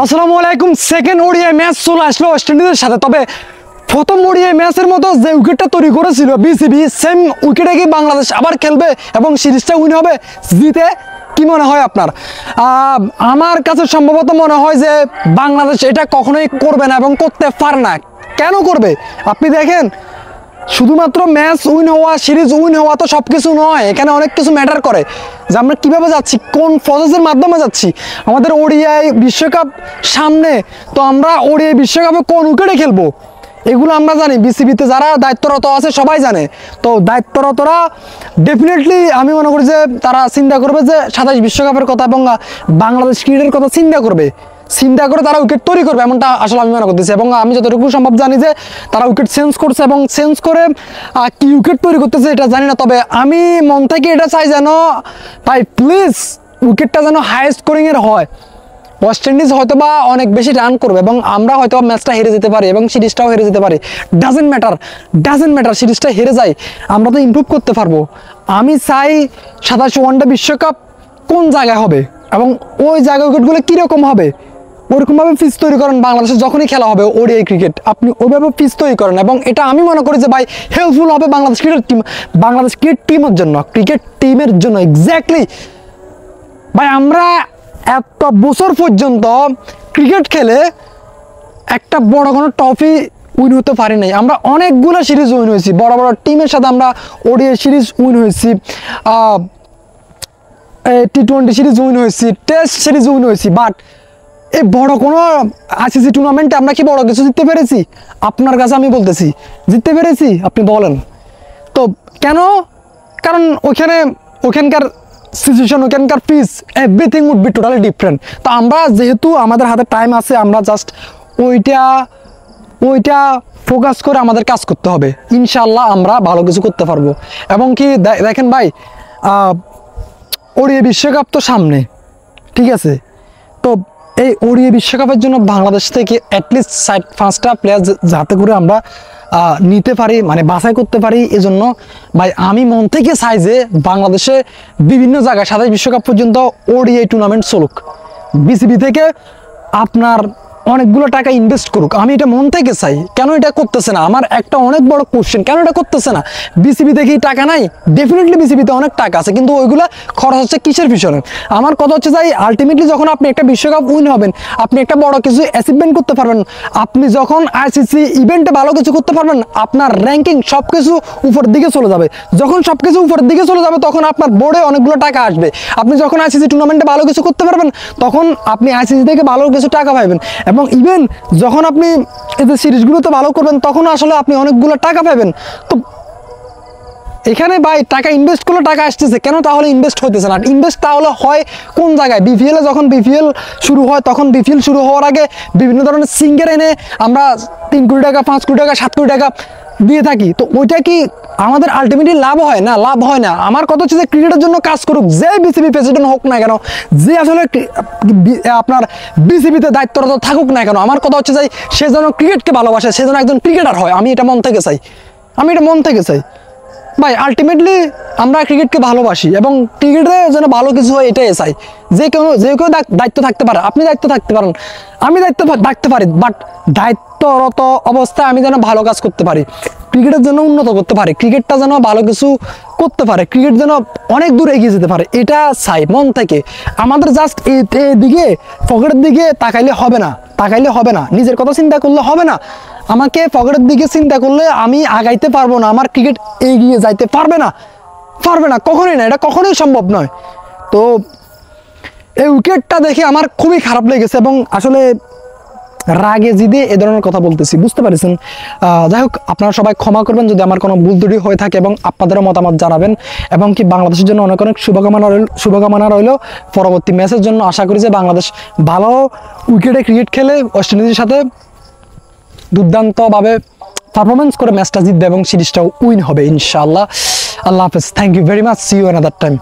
আসসালামু আলাইকুম। Second ODI match চলে আসলো ওয়েস্ট ইন্ডিজের সাথে। তবে প্রথম ওডিআই ম্যাচের মতো যে উইকেটটা তৈরি করেছিল বিসিবি, সেম উইকেটে কি বাংলাদেশ আবার খেলবে এবং সিরিজটা উইন হবে জিতে? কি মনে হয় আপনার? আমার কাছে সম্ভবত মনে হয় যে বাংলাদেশ এটা কখনোই করবে না এবং করতে পারে না। কেন করবে? আপনি দেখেন, শুধুমাত্র ম্যাচ উইন হওয়া, সিরিজ উইন হওয়া তো সব কিছু নয়, এখানে অনেক কিছু ম্যাটার করে যে আমরা কীভাবে যাচ্ছি, কোন প্রসেসের মাধ্যমে যাচ্ছি। আমাদের ওডিআই বিশ্বকাপ সামনে, তো আমরা ওডিআই বিশ্বকাপে কোন উইকেটে খেলবো এগুলো আমরা জানি। বিসিবিতে যারা দায়িত্বরত আছে সবাই জানে। তো দায়িত্বরতরা ডেফিনেটলি আমি মনে করি যে তারা চিন্তা করবে যে 27 বিশ্বকাপের কথা এবং বাংলাদেশ ক্রিকেটের কথা চিন্তা করবে, চিন্তা করে তারা উইকেট তৈরি করবে, এমনটা আসলে আমি মনে করতেছি। এবং আমি যতটুকু সম্ভব জানি যে তারা উইকেট চেঞ্জ করছে এবং চেঞ্জ করে কি উইকেট তৈরি করতেছে এটা জানি না। তবে আমি মন থেকে এটা চাই যেন ভাই প্লিজ উইকেটটা যেন হাই স্কোরিংয়ের হয়। ওয়েস্ট ইন্ডিজ হয়তো বা অনেক বেশি রান করবে এবং আমরা হয়তো ম্যাচটা হেরে যেতে পারি এবং সিরিজটাও হেরে যেতে পারি। ডাজেন্ট ম্যাটার সিরিজটা হেরে যায়, আমরা তো ইমপ্রুভ করতে পারবো। আমি চাই 27 ওয়ানডে বিশ্বকাপ কোন জায়গায় হবে এবং ওই জায়গা উইকেটগুলো কীরকম হবে ওরকমভাবে পিচ তৈরি করেন। বাংলাদেশে যখনই খেলা হবে ওডিআই ক্রিকেট আপনি ওইভাবে পিচ তৈরি করেন এবং এটা আমি মনে করি যে ভাই হেল্পফুল হবে Bangladesh cricket team, Bangladesh cricket টিমের জন্য, ক্রিকেট টিমের জন্য এক্স্যাক্টলি। ভাই আমরা এত বছর পর্যন্ত ক্রিকেট খেলে একটা বড় কোনো ট্রফি উইন হতে পারি নাই। আমরা অনেকগুলো সিরিজ উইন হয়েছি, বড় বড় টিমের সাথে আমরা ওডিআই সিরিজ উইন হয়েছি, টি20 সিরিজ উইন হয়েছি, টেস্ট সিরিজ উইন হয়েছি। বাট এই বড় কোনো আইসিসি টুর্নামেন্টে আমরা কি বড় কিছু জিততে পেরেছি? আপনার কাছে আমি বলতেছি জিততে পেরেছি? আপনি বলেন তো কেন? কারণ ওখানকার সিচুয়েশন, ওখানকার pitch, everything would be totally different. তো আমরা যেহেতু আমাদের হাতে টাইম আছে, আমরা জাস্ট ওইটা ফোকাস করে আমাদের কাজ করতে হবে। ইনশাল্লাহ আমরা ভালো কিছু করতে পারবো। এবং কি দেখেন ভাই, ওডিআই বিশ্বকাপ তো সামনে, ঠিক আছে? তো এই ওডিআই বিশ্বকাপের জন্য বাংলাদেশ থেকে অ্যাটলিস্ট 5টা প্লেয়ার যাতে করে আমরা নিতে পারি, মানে বাছাই করতে পারি। এজন্য ভাই আমি মন থেকে চাই যে বাংলাদেশে বিভিন্ন জায়গায় 27 বিশ্বকাপ পর্যন্ত ওডিআই টুর্নামেন্ট চলুক, বিসিবি থেকে আপনার অনেকগুলো টাকা ইনভেস্ট করুক। আমি এটা মন থেকে চাই। কেন এটা করতেছে না? আমার একটা অনেক বড় কোশ্চেন, কেন এটা করতেছে না? বিসিবি থেকে টাকা নাই? ডেফিনেটলি বিসিবিতে অনেক টাকা আছে, কিন্তু ওইগুলো খরচ হচ্ছে কিসের পিছনে? আমার কথা হচ্ছে যাই আলটিমেটলি যখন আপনি একটা বিশ্বকাপ উইন হবেন, আপনি একটা বড় কিছু অ্যাচিভমেন্ট করতে পারবেন, আপনি যখন আইসিসি ইভেন্টে ভালো কিছু করতে পারবেন, আপনার র্যাঙ্কিং সব কিছু উপরের দিকে চলে যাবে। যখন সব কিছু উপরের দিকে চলে যাবে তখন আপনার বোর্ডে অনেকগুলো টাকা আসবে। আপনি যখন আইসিসি টুর্নামেন্টে ভালো কিছু করতে পারবেন তখন আপনি আইসিসি থেকে ভালো কিছু টাকা পাবেন। এবং ইভেন যখন আপনি এদের সিরিজগুলোতে ভালো করবেন তখন আসলে আপনি অনেকগুলো টাকা পাবেন। তো এখানে ভাই টাকা ইনভেস্ট করলে টাকা আসতেছে কেন? তাহলে ইনভেস্ট হইতেছে না। ইনভেস্ট তাহলে হয় কোন জায়গায়? বিপিএলে যখন বিপিএল শুরু হয় তখন বিপিএল শুরু হওয়ার আগে বিভিন্ন ধরনের সিঙ্গার এনে আমরা 3 কোটি টাকা, 5 কোটি টাকা, 7 কোটি টাকা দিয়ে থাকি। তো ওইটা কি আমাদের আলটিমেটলি লাভ হয় না? লাভ হয় না। আমার কথা হচ্ছে যে ক্রিকেটের জন্য কাজ করুক যে বিসিবি প্রেসিডেন্ট হোক না কেন, যে আসলে আপনার বিসিবিতে দায়িত্বরত থাকুক না কেন, আমার কথা হচ্ছে যে সে যেন ক্রিকেটকে ভালোবাসে, সে যেন একজন ক্রিকেটার হয়। আমি এটা মন থেকে চাই। ভাই আলটিমেটলি আমরা ক্রিকেটকে ভালোবাসি এবং ক্রিকেটে যেন ভালো কিছু হয় এটাই চাই। যে কেউ দায়িত্ব থাকতে পারে, আপনি দায়িত্ব থাকতে পারেন, আমি দায়িত্ব থাকতে পারি, বাট দায়িত্বরত অবস্থায় আমি যেন ভালো কাজ করতে পারি, ক্রিকেটের জন্য উন্নত করতে পারে, ক্রিকেটটা যেন ভালো কিছু করতে পারে, ক্রিকেট যেন অনেক দূর এগিয়ে যেতে পারে, এটা চাই মন থেকে। আমাদের জাস্ট এদিকে পকেটের দিকে তাকাইলে হবে না, নিজের কথা চিন্তা করলে হবে না। আমাকে পকেটের দিকে চিন্তা করলে আমি আগাইতে পারবো না, আমার ক্রিকেট এগিয়ে যাইতে পারবে না, কখনোই না, এটা কখনোই সম্ভব নয়। তো এই উইকেটটা দেখে আমার খুবই খারাপ লেগেছে এবং আসলে রাগে জিদে এ ধরনের কথা বলতেছি, বুঝতে পারছেন? যাই হোক, আপনারা সবাই ক্ষমা করবেন যদি আমার কোনো ভুল ত্রুটি হয়ে থাকে এবং আপনাদেরও মতামত জানাবেন। এবং কি বাংলাদেশের জন্য অনেক শুভকামনা রইল পরবর্তী ম্যাচের জন্য। আশা করি যে বাংলাদেশ ভালো উইকেটে ক্রিকেট খেলে ওয়েস্ট ইন্ডিজের সাথে দুর্দান্তভাবে পারফরমেন্স করে ম্যাচটা জিতবে এবং সিরিজটাও উইন হবে ইনশাআল্লাহ। আল্লাহ হাফেজ, thank you very much, see you another time.